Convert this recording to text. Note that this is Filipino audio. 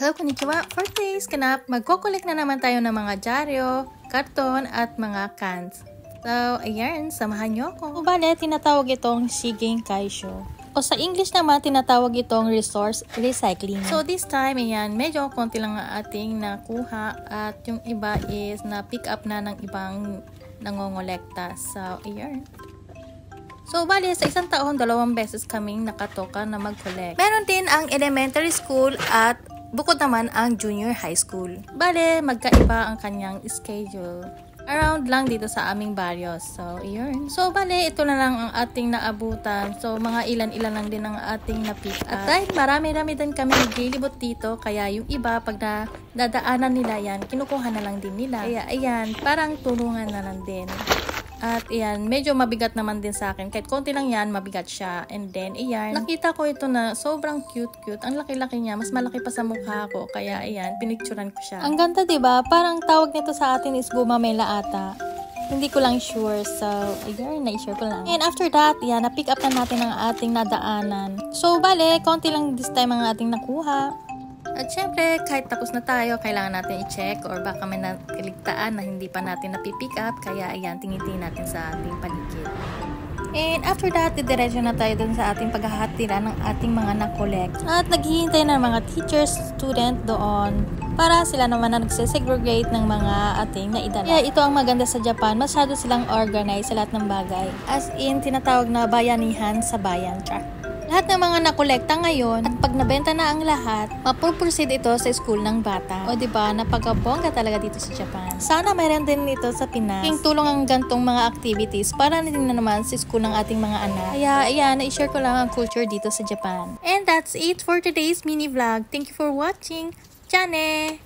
Hello, konnichiwa! For today's ganap, magkukulik na naman tayo ng mga dyaryo, karton at mga cans. So, ayan, samahan nyo ako. O bale, tinatawag itong Shigin Kaisho. O sa English naman, tinatawag itong resource recycling. So this time, ayan, medyo konti lang ang ating nakuha at yung iba is na pick up na ng ibang nangongolekta. So, ayan. So, bali, sa isang taon, 2 beses kaming nakatoka na mag-collect. Meron din ang elementary school at bukod naman ang junior high school. Bale, magkaiba ang kanyang schedule. Around lang dito sa aming barrio. So, yun. So, bale, ito na lang ang ating naabutan. So, mga ilan-ilan lang din ang ating na-pick up. At dahil marami-rami din kami naglilibot dito, kaya yung iba, pag nadadaanan nila yan, kinukuha na lang din nila. Kaya, ayan, parang tulungan na lang din. At ayan, medyo mabigat naman din sa akin. Kahit konti lang yan, mabigat siya. And then, ayan, nakita ko ito na sobrang cute-cute. Ang laki-laki niya. Mas malaki pa sa mukha ko. Kaya ayan, pinicturan ko siya. Ang ganda, diba? Parang tawag nito sa atin is gumamela ata. Hindi ko lang sure. So, ayan, na-share ko lang. And after that, ayan, na-pick up na natin ang ating nadaanan. So, bale, konti lang this time ang ating nakuha. At syempre, kahit tapos na tayo, kailangan natin i-check or baka may nakaligtaan na hindi pa natin napipick up. Kaya ayan, tingin-tingin natin sa ating paligid. And after that, didiretso na tayo dun sa ating paghahatira ng ating mga na-collect. At naghihintay na mga teachers, student doon para sila naman na nagsesegregate ng mga ating naidala. Kaya ito ang maganda sa Japan, masyado silang organized sa lahat ng bagay. As in, tinatawag na bayanihan sa bayan. Char. Lahat ng mga nakolekta ngayon at pag nabenta na ang lahat, mapurproceed ito sa school ng bata. O diba, napagabongga talaga dito sa Japan. Sana mayroon din ito sa Pinas. Yung tulong ang gantong mga activities para na din na naman sa school ng ating mga anak. Kaya ayan, na-share ko lang ang culture dito sa Japan. And that's it for today's mini vlog. Thank you for watching. Chane!